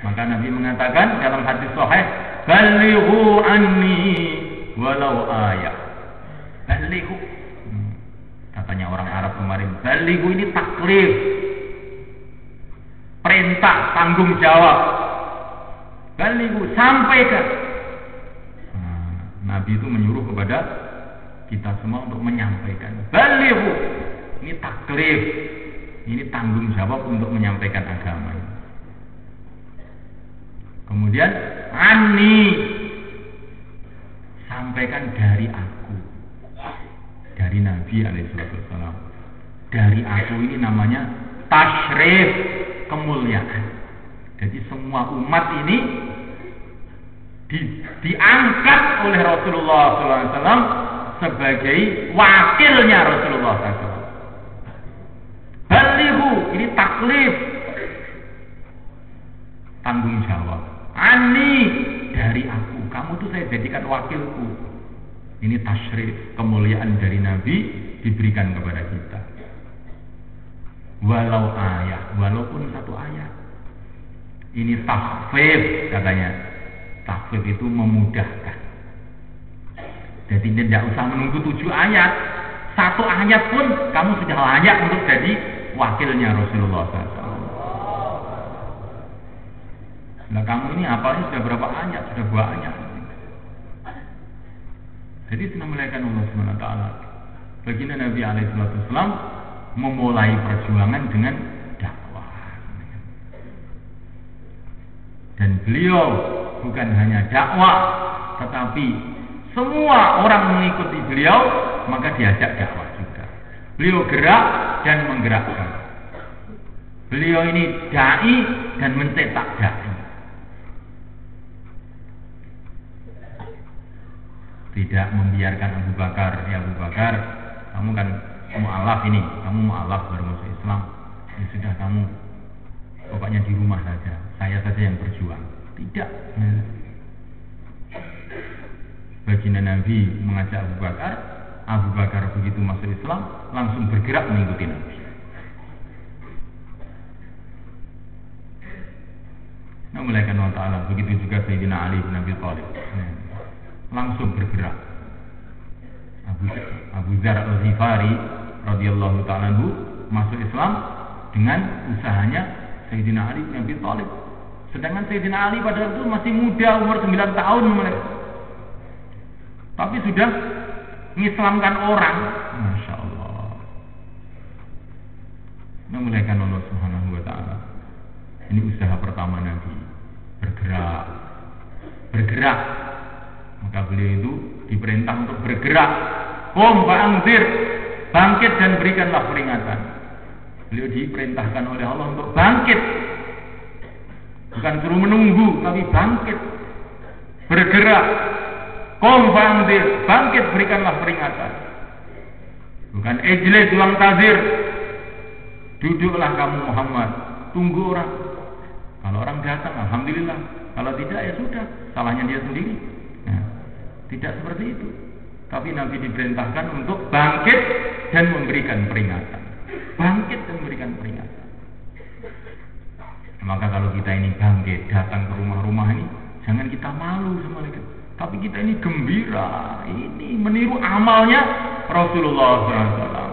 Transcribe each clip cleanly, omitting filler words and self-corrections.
Maka Nabi mengatakan dalam hadis sahih, "Balighu anni walau ayah." Balighu. Katanya orang Arab kemarin, balighu ini taklif. Perintah, tanggung jawab. Balighu, sampaikan. Nabi itu menyuruh kepada kita semua untuk menyampaikan. Balighu. Ini taklif. Ini tanggung jawab untuk menyampaikan agama. Kemudian ani, sampaikan dari aku, dari Nabi alaihissalam. Dari aku ini namanya tasyrif, kemuliaan. Jadi semua umat ini diangkat oleh Rasulullah SAW sebagai wakilnya Rasulullah SAW. Balighu, ini taklif, tanggung jawab. Ani, dari aku, kamu tuh saya jadikan wakilku. Ini tasyrif, kemuliaan dari Nabi diberikan kepada kita. Walau ayat, walaupun satu ayat. Ini takhfif katanya. Takhfif itu memudahkan. Jadi tidak usah menunggu 7 ayat. 1 ayat pun kamu sudah layak untuk jadi wakilnya Rasulullah SAW. Nah kamu ini hafalnya sudah berapa ayat? Sudah banyak. Jadi senamilaikan Allah SWT. Baginda Nabi SAW memulai perjuangan dengan dakwah. Dan beliau bukan hanya dakwah, tetapi semua orang mengikuti beliau, maka diajak dakwah juga. Beliau gerak dan menggerakkan. Beliau ini dai dan mencetak dai. Tidak membiarkan Abu Bakar, ya Abu Bakar, kamu kan mu'alaf ini, kamu mu'alaf baru masuk Islam, ya sudah kamu pokoknya di rumah saja, saya saja yang berjuang. Tidak. Baginda Nabi mengajak Abu Bakar begitu masuk Islam langsung bergerak mengikuti Nabi. Nah, mulaikan Allah Ta'ala, begitu juga Sayyidina Ali bin Abi Thalib. Langsung bergerak. Abu Dzar Al-Ghifari radhiyallahu ta'ala anhu masuk Islam dengan usahanya Sayyidina Ali bin Abi Thalib. Sedangkan Sayyidina Ali pada waktu itu masih muda, umur 9 tahun mereka. Tapi sudah mengislamkan orang. Masya Allah. Memuliakan Allah Subhanahu wa ta'ala. Ini usaha pertama Nabi. Bergerak. Maka beliau itu diperintah untuk bergerak. Qum fa'anzir, bangkit dan berikanlah peringatan. Beliau diperintahkan oleh Allah untuk bangkit. Bukan suruh menunggu, tapi bangkit. Bergerak. Qum fa'anzir, bangkit berikanlah peringatan. Bukan ijlis wa'tazir. Duduklah kamu Muhammad, tunggu orang. Kalau orang datang, alhamdulillah. Kalau tidak, ya sudah, salahnya dia sendiri. Nah, tidak seperti itu. Tapi Nabi diperintahkan untuk bangkit dan memberikan peringatan. Bangkit dan memberikan peringatan. Maka kalau kita ini bangkit, datang ke rumah-rumah ini, jangan kita malu sama mereka. Tapi kita ini gembira, ini meniru amalnya Rasulullah SAW.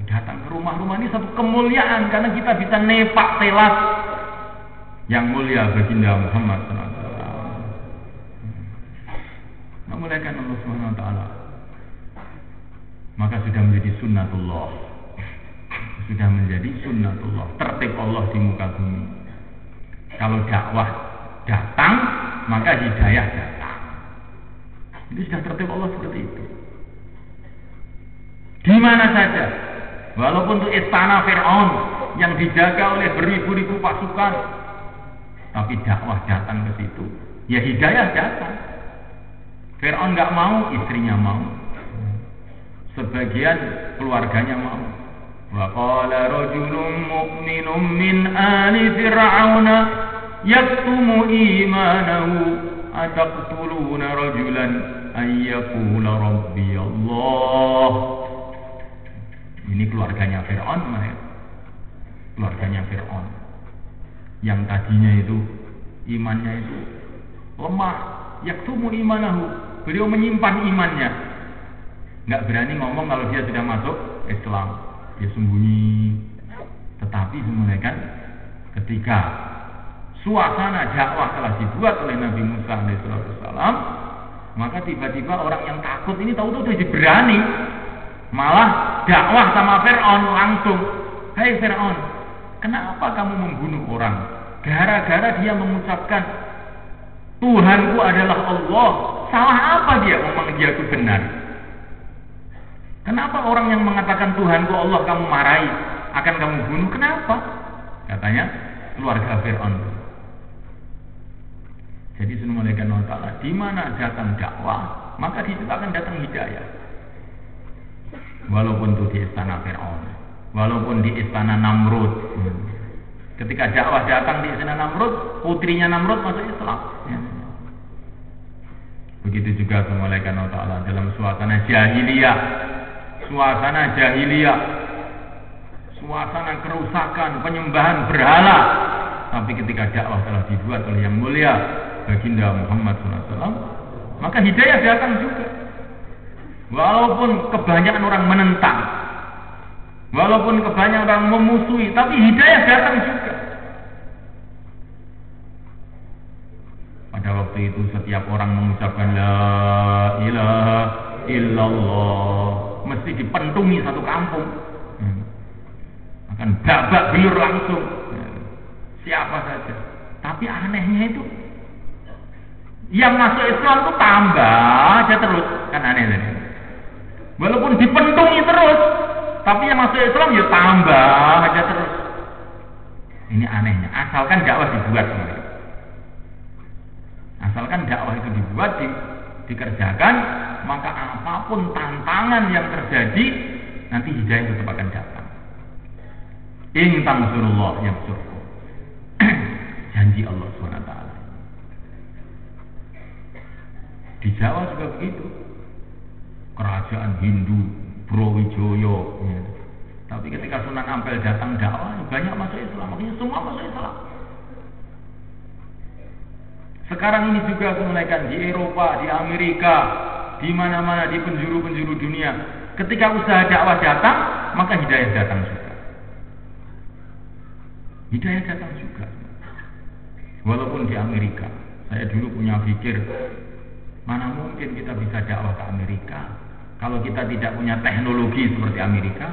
Datang ke rumah-rumah ini satu kemuliaan, karena kita bisa nepak telas yang mulia baginda Muhammad SAW. Memuliakan Allah Subhanahu wa ta'ala. Maka sudah menjadi sunnatullah. Sudah menjadi sunnatullah, tertib Allah di muka bumi. Kalau dakwah datang, maka hidayah datang. Itu sudah tertib Allah seperti itu. Di mana saja, walaupun itu istana Fir'aun yang dijaga oleh beribu-ribu pasukan, tapi dakwah datang ke situ, ya hidayah datang. Fir'aun nggak mau, istrinya mau, sebagian keluarganya mau. Wa qala rajulun mu'minun min ali fir'auna yaktumu imanahu ataqtuluna rajulan ay yaqula rabbi Allah. Ini keluarganya Fir'aun, keluarganya Fir'aun. Yang tadinya itu imannya itu lemah, yaktumu imanahu, beliau menyimpan imannya, nggak berani ngomong kalau dia sudah masuk Islam, dia sembunyi. Tetapi semuanya kan ketika suasana dakwah telah dibuat oleh Nabi Musa alaihissalam, maka tiba-tiba orang yang takut ini tahu-tahu jadi berani, malah dakwah sama Fir'aun langsung. Hai Fir'aun, kenapa kamu membunuh orang? Gara-gara dia mengucapkan Tuhanku adalah Allah. Salah apa dia memang dia itu benar? Kenapa orang yang mengatakan Tuhanku Allah kamu marahi, akan kamu bunuh? Kenapa? Katanya keluarga Fir'aun. Jadi sunu malaikat Allah Ta'ala, di mana datang dakwah, maka di situ akan datang hidayah. Walaupun itu di istana Fir'aun, walaupun di istana Namrud. Ketika dakwah datang di istana Namrud, putrinya Namrud masuk Islam. Begitu juga sunu malaikat Allah Ta'ala dalam suasana jahiliyah, suasana kerusakan, penyembahan berhala. Tapi ketika dakwah telah dibuat oleh yang mulia Baginda Muhammad SAW, maka hidayah datang juga. Walaupun kebanyakan orang menentang, walaupun kebanyakan orang memusuhi, tapi hidayah datang juga. Pada waktu itu setiap orang mengucapkan La ilaha illallah, mesti dipentungi satu kampung, akan babak belur langsung siapa saja. Tapi anehnya itu yang masuk Islam itu tambah aja terus, kan aneh tadi. Walaupun dipentungi terus, tapi yang masuk Islam ya tambah aja terus. Ini anehnya, asalkan dakwah dibuat. Asalkan dakwah itu dibuat, dikerjakan, maka apapun tantangan yang terjadi, nanti hidayah tetap akan datang. In tansurullah yansurkum. Janji Allah SWT. Di Jawa juga begitu. Kerajaan Hindu, Brawijaya. Ya. Tapi ketika Sunan Ampel datang dakwah, banyak masuk Islam. Makanya semua masuk Islam. Sekarang ini juga menaikkan di Eropa, di Amerika, di mana-mana, di penjuru-penjuru dunia. Ketika usaha dakwah datang, maka hidayah datang juga. Hidayah datang juga. Walaupun di Amerika, saya dulu punya pikir, mana mungkin kita bisa dakwah ke Amerika kalau kita tidak punya teknologi seperti Amerika,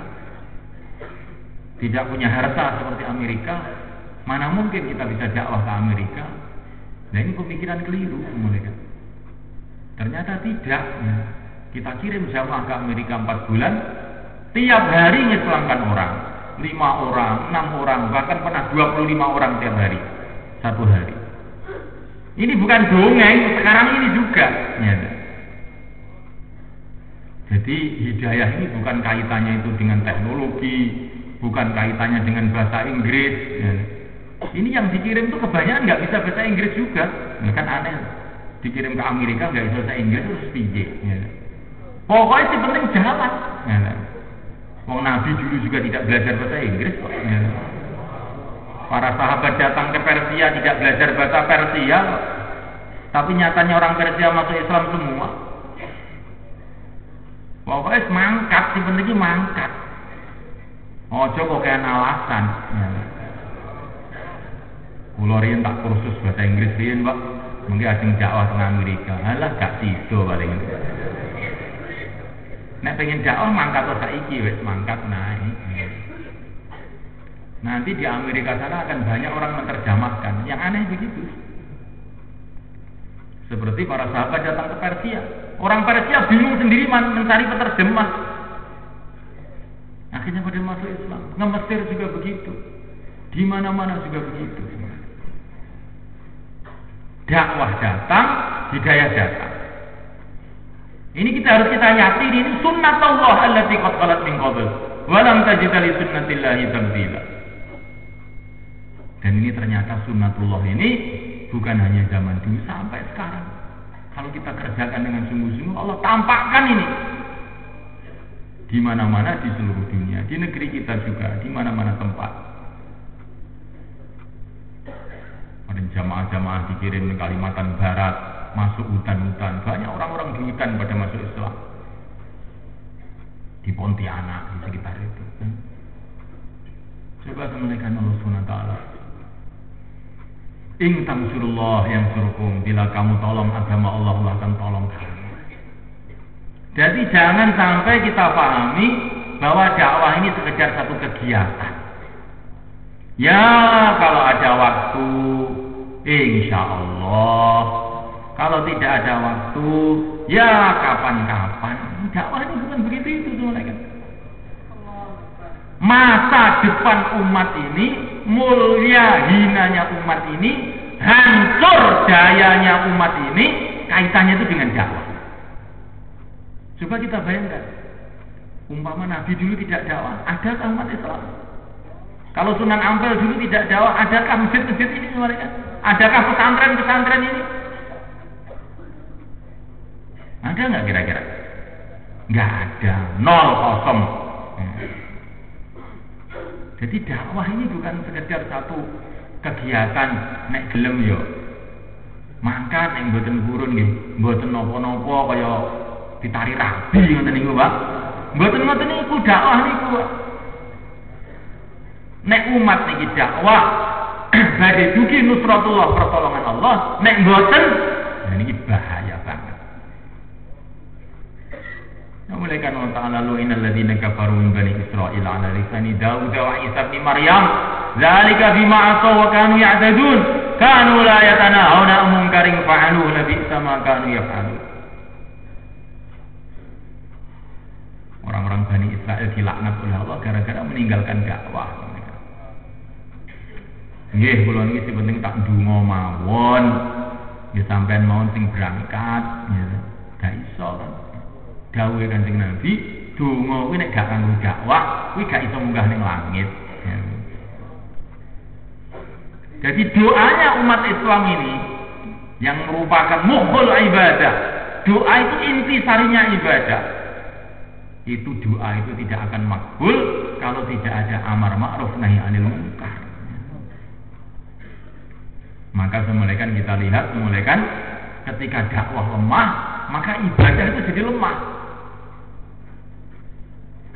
tidak punya harta seperti Amerika. Mana mungkin kita bisa dakwah ke Amerika? Nah ini pemikiran keliru mereka. Ternyata tidak. Kita kirim jamaah ke Amerika 4 bulan, tiap hari ngislamkan orang, 5 orang, 6 orang, bahkan pernah 25 orang tiap hari, 1 hari. Ini bukan dongeng, sekarang ini juga. Ya. Jadi hidayah ini bukan kaitannya itu dengan teknologi, bukan kaitannya dengan bahasa Inggris. Ya. Ini yang dikirim itu kebanyakan nggak bisa bahasa Inggris juga. Ya, kan aneh. Dikirim ke Amerika nggak bisa bahasa Inggris terus piye. Ya. Pokoknya sih penting jalan. Ya. Wong Nabi dulu juga tidak belajar bahasa Inggris kok. Ya. Para sahabat datang ke Persia tidak belajar bahasa Persia, tapi nyatanya orang Persia masuk Islam semua. Pokoknya mangkat, si pentingnya mangkat. Ojo kok kayak alasan. Ya. Kulo riyen tak kursus bahasa Inggris riyen, Pak. Mungkin asing dakwah teng Amerika. Alah gak sido paling. Nek pengen dakwah mangkat to saiki wis mangkat naik. Nanti di Amerika sana akan banyak orang menerjemahkan. Yang aneh begitu. Seperti para sahabat datang ke Persia. Orang Persia bingung sendiri mencari penerjemah. Akhirnya pada masuk Islam. Nge-Mesir juga begitu. Di mana-mana juga begitu. Dakwah datang, hidayah datang. Ini kita harus yakini, ini sunnatullah allati qad khalat min qabl wa lam tajid li sunnatillahi tabdila. Dan ini ternyata sunnatullah ini bukan hanya zaman dulu sampai sekarang. Kalau kita kerjakan dengan sungguh-sungguh, Allah tampakkan ini di mana-mana di seluruh dunia, di negeri kita juga, di mana-mana tempat. Jamaah-jamaah dikirim ke Kalimantan Barat, masuk hutan-hutan, banyak orang-orang dihutan pada masuk Islam. Di Pontianak, di sekitar itu. Coba kemuliaan Allah SWT. In tansurullah yang surukum, bila kamu tolong agama Allah, Allah akan tolong kamu. Jadi jangan sampai kita pahami bahwa dakwah ini sekedar satu kegiatan. Ya kalau ada waktu, insya Allah. Kalau tidak ada waktu, ya kapan-kapan. Dakwah ini bukan begitu itu sebenarnya. Masa depan umat ini, mulia hinanya umat ini, hancur dayanya umat ini, kaitannya itu dengan dakwah. Coba kita bayangkan, umpama Nabi dulu tidak dakwah, adakah umat Islam? Kalau Sunan Ampel dulu tidak dakwah, adakah masjid-masjid ini sebenarnya? Adakah pesantren-pesantren ini? Ada nggak kira-kira? Nggak ada, 0. Jadi dakwah ini bukan sekedar satu kegiatan nek gelem yo. Mangkat nek mboten purun nggih, mboten napa-napa kaya ditari rabi ngoten niku, Pak. Mboten ngoten niku dakwah niku. Nek umat niki dakwah badhe dugi nusratullah pertolongan Allah, nek mboten niki bahaya banget. Mulai kan Allah Ta'ala lu'inal ladzina kafaru min bani Israil ala lisani Daud wa Isa bin Maryam dzalika bima asaw wa kanu ya'tadun kanu la yatanahuna an munkarin fa'aluhu labi'sa ma kanu yaf'alun. Orang-orang Bani Israel dilaknat oleh Allah gara-gara meninggalkan dakwah. Nggih, kula niki sing penting tak ndonga mawon. Ya sampean mawon sing berangkat ya gak iso kan. Dawuhe Kanjeng Nabi, donga kuwi nek gak kanggo dakwah, kuwi gak iso munggah ning langit. Ya. Jadi doanya umat Islam ini yang merupakan mukhul ibadah. Doa itu inti sarinya ibadah. Itu doa itu tidak akan makbul kalau tidak ada amar ma'ruf nahi anil munkar. Maka semulaikan kita lihat, semulaikan ketika dakwah lemah, maka ibadah itu jadi lemah.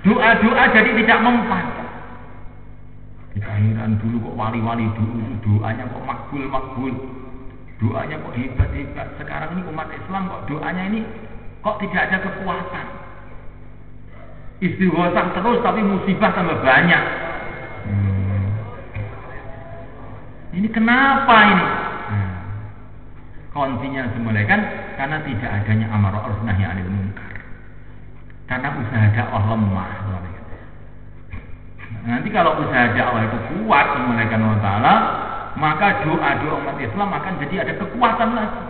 Doa-doa jadi tidak mempan. Kita heran dulu kok wali-wali dulu doanya kok makbul. Doanya kok hebat-hebat. Sekarang ini umat Islam kok doanya ini kok tidak ada kekuatan. Istighosah terus tapi musibah tambah banyak. Ini kenapa ini? Kuncinya semulaikan karena tidak adanya amar ma'ruf nahi anil munkar. Karena usaha dakwah lemah. Nanti kalau usaha dakwah itu kuat semulaikan Allah Ta'ala, maka doa-doa umat Islam akan jadi ada kekuatan lagi.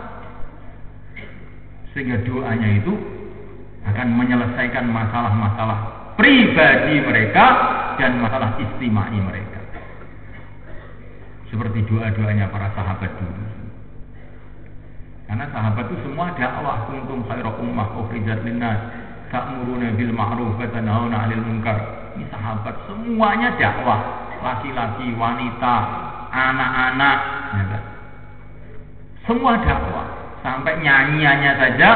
Sehingga doanya itu akan menyelesaikan masalah-masalah pribadi mereka dan masalah istimai mereka. Seperti doa-doanya para sahabat dulu. Karena sahabat itu semua dakwah, kuntum khairu ummah ukhrijat linnas ta'muruna bil ma'ruf wa tanhauna 'anil munkar. Ini sahabat semuanya dakwah, laki-laki, wanita, anak-anak, ya. Semua dakwah, sampai nyanyiannya saja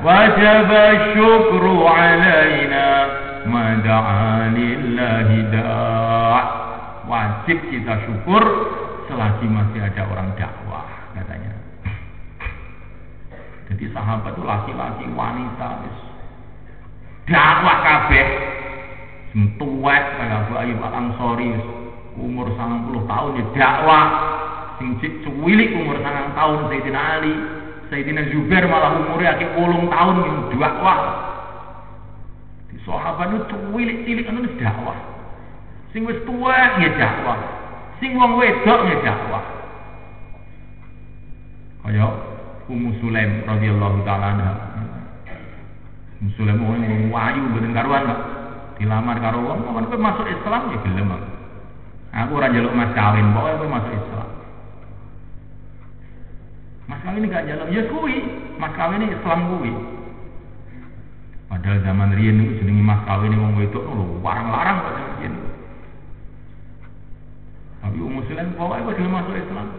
wajaba syukru 'alaina ma da'a lillahi da'. Wajib kita syukur selagi masih ada orang dakwah, katanya. Jadi sahabat itu laki-laki, wanita, dakwah kabeh. Sing tuwek kaya Abu Ayyub Al-Ansari umur 90 tahun ya dakwah. Sing cilik umur 9 tahun Sayyidina Ali, Sayyidina Zubair malah umurnya akeh 8 tahun yang dakwah. Di sahabat itu cilik-cilik anu dakwah. Sing wis tuwek ya dakwah. Sing wong wedok ya dakwah. Kaya Ummu Sulaim radhiyallahu taala anha. Ummu Sulaim wong wayu mboten karuan kok. Dilamar karo wong, "Mun kowe masuk Islam ya gelem aku." Aku ora njaluk mas kawin, pokoke kowe masuk Islam. Mas kawin ini gak njaluk, ya kuwi, mas kawin ini Islam kuwi. Padahal zaman riyen niku jenenge mas kawin wong wedok lho, larang-larang kok riyen. Tapi Ummu Sulaim pokoke kowe gelem masuk Islam.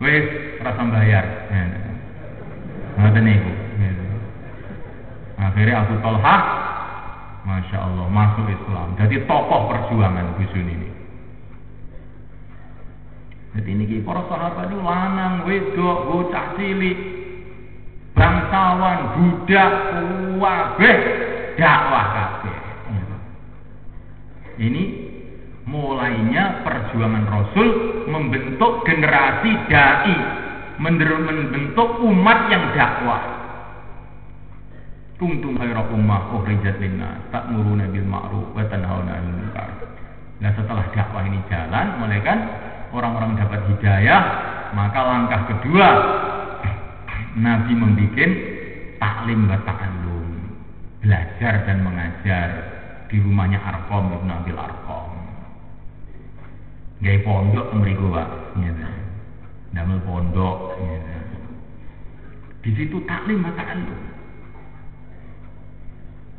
wis rasa bayar. Ngoten niku. Akhirnya Abu Talha, Masya Allah, masuk Islam. Jadi tokoh perjuangan Busun ini. Jadi ini para sahabat itu lanang, wedok, bocah cilik, bangsawan, budak, kabeh, dakwah kabeh. Ini mulainya perjuangan Rasul membentuk generasi dai, membentuk umat yang dakwah. Kuntum khairu ummah ukhrijat linnas ta'muruna bil ma'ruf wa tanhauna 'anil munkar. Nah, setelah dakwah ini jalan, mulai kan orang-orang dapat hidayah, maka langkah kedua Nabi membuat taklim wa ta'allum, belajar dan mengajar di rumahnya Arqam bin Abil Arqam. Gawe pondok mriku, Pak. Damel pondok. Di situ taklim wa ta'allum.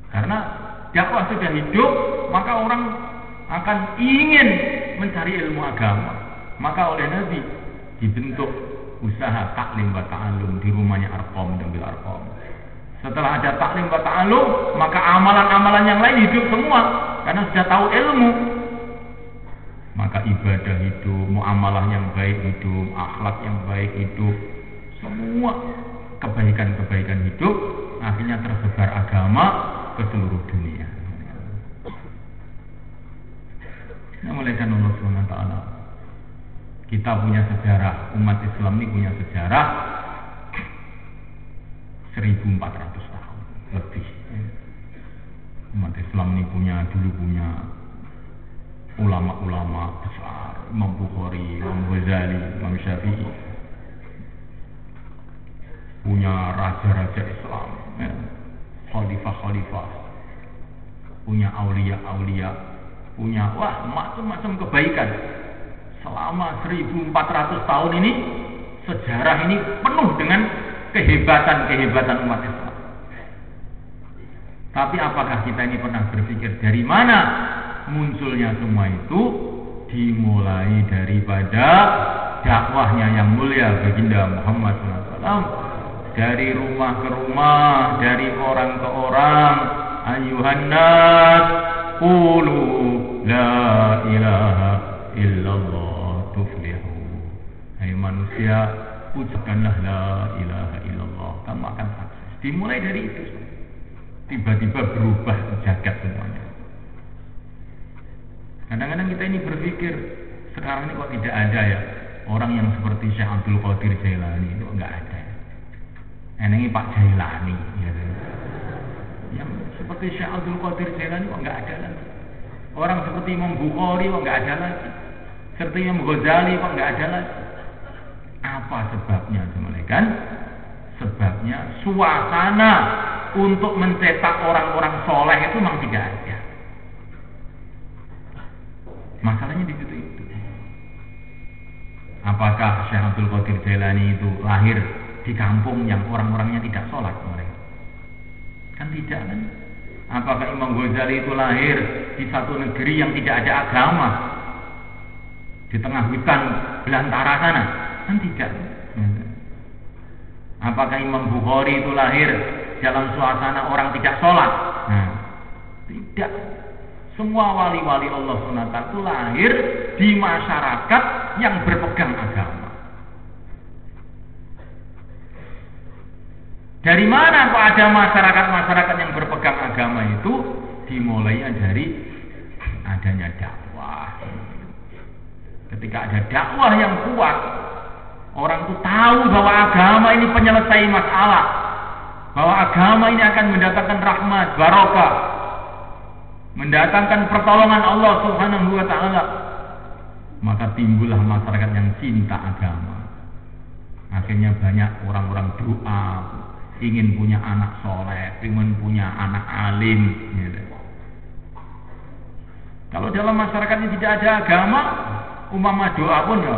Karena dakwah sudah hidup, maka orang akan ingin mencari ilmu agama. Maka oleh Nabi dibentuk usaha taklim wa ta'allum di rumahnya Arqam bin Abil Arqam. Setelah ada taklim wa ta'allum, maka amalan-amalan yang lain hidup semua karena sudah tahu ilmu. Maka ibadah hidup, muamalah yang baik hidup, akhlak yang baik hidup, semua kebaikan-kebaikan hidup, akhirnya tersebar agama ke seluruh dunia. Nah, mulai kan Allah SWT, kita punya sejarah, umat Islam ini punya sejarah 1400 tahun lebih. Umat Islam ini dulu punya ulama-ulama besar, Imam Bukhari, Imam Ghazali, Imam Syafi'i, punya raja-raja Islam, khalifah-khalifah, punya aulia-aulia, punya macam-macam kebaikan. Selama 1400 tahun ini, sejarah ini penuh dengan kehebatan-kehebatan umat Islam. Tapi apakah kita ini pernah berpikir dari mana munculnya semua itu? Dimulai daripada dakwahnya yang mulia baginda Muhammad SAW. Dari rumah ke rumah, dari orang ke orang. Ayuhan nas, qulu la ilaha illallah tuflihu. Hai manusia, ucapkanlah la ilaha illallah, kamu akan sukses. Dimulai dari itu. Tiba-tiba berubah jagat semuanya. Kadang-kadang kita ini berpikir, sekarang ini kok tidak ada ya orang yang seperti Syekh Abdul Qadir Jailani, itu enggak ada. Ini Pak Jailani, ya. Yang seperti Syekh Abdul Qadir Jailani kok enggak ada lagi. Orang seperti Imam Bukhari kok enggak ada lagi. Seperti Imam Ghazali kok enggak ada lagi. Apa sebabnya, kan? Sebabnya suasana untuk mencetak orang-orang soleh itu memang tidak ada. Masalahnya di situ itu. Apakah Syekh Abdul Qadir Jailani itu lahir di kampung yang orang-orangnya tidak sholat mereka? Kan tidak, kan? Apakah Imam Ghazali itu lahir di satu negeri yang tidak ada agama, di tengah hutan belantara sana? Kan tidak. Apakah Imam Bukhari itu lahir dalam suasana orang tidak sholat? Nah, tidak. Semua wali-wali Allah SWT itu lahir di masyarakat yang berpegang agama. Dari mana kok ada masyarakat-masyarakat yang berpegang agama itu? Dimulainya dari adanya dakwah. Ketika ada dakwah yang kuat, orang itu tahu bahwa agama ini penyelesai masalah, bahwa agama ini akan mendatangkan rahmat, barokah, mendatangkan pertolongan Allah Subhanahu wa ta'ala. Maka timbullah masyarakat yang cinta agama. Akhirnya banyak orang-orang doa, ingin punya anak soleh, ingin punya anak alim, gitu. Kalau dalam masyarakat ini tidak ada agama, umpama doa pun ya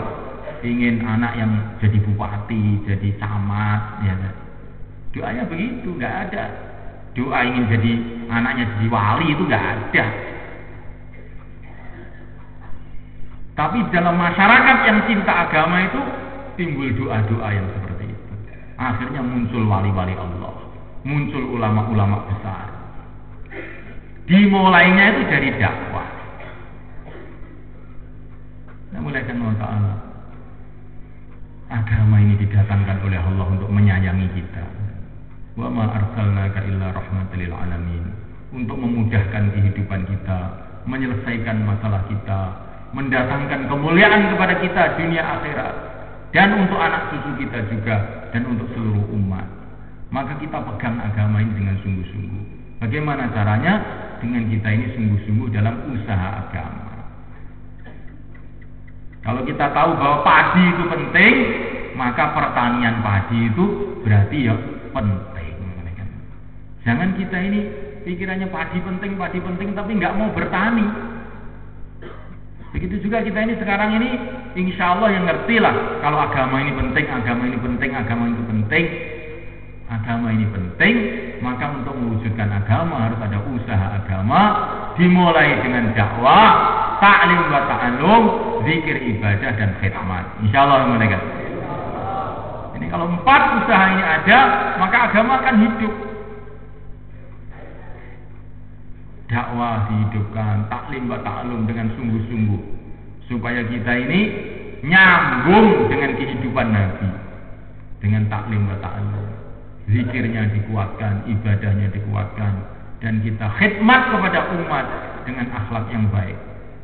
ingin anak yang jadi bupati, jadi camat, ya. Doanya begitu, nggak ada. Doa ingin jadi anaknya jadi wali itu nggak ada. Tapi dalam masyarakat yang cinta agama itu timbul doa-doa yang seperti itu. Akhirnya muncul wali-wali Allah, muncul ulama-ulama besar. Dimulainya itu dari dakwah. Nah, mulai kan Allah Ta'ala, agama ini didatangkan oleh Allah untuk menyayangi kita. Wa ma arsalnaka illa rahmatan lil alamin, untuk memudahkan kehidupan kita, menyelesaikan masalah kita, mendatangkan kemuliaan kepada kita dunia akhirat, dan untuk anak cucu kita juga, dan untuk seluruh umat. Maka kita pegang agama ini dengan sungguh-sungguh. Bagaimana caranya? Dengan kita ini sungguh-sungguh dalam usaha agama. Kalau kita tahu bahwa padi itu penting, maka pertanian padi itu berarti ya penting. Jangan kita ini pikirannya padi penting, tapi nggak mau bertani. Begitu juga kita ini sekarang ini, insya Allah yang ngerti lah kalau agama ini penting, agama ini penting, agama itu penting. Agama ini penting, maka untuk mewujudkan agama harus ada usaha agama, dimulai dengan dakwah, ta'lim wa ta'allum, zikir, ibadah, dan khidmat. Insya Allah mereka. Ini kalau 4 usaha ini ada, maka agama akan hidup. Dakwah dihidupkan, taklim wa ta'allum dengan sungguh-sungguh, supaya kita ini nyambung dengan kehidupan Nabi, dengan taklim wa ta'allum. Zikirnya dikuatkan, ibadahnya dikuatkan, dan kita khidmat kepada umat dengan akhlak yang baik.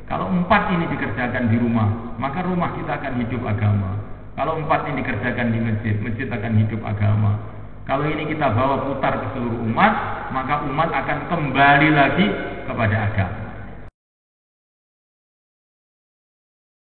Kalau 4 ini dikerjakan di rumah, maka rumah kita akan hidup agama. Kalau 4 ini dikerjakan di masjid, masjid akan hidup agama. Kalau ini kita bawa putar ke seluruh umat, maka umat akan kembali lagi kepada agama.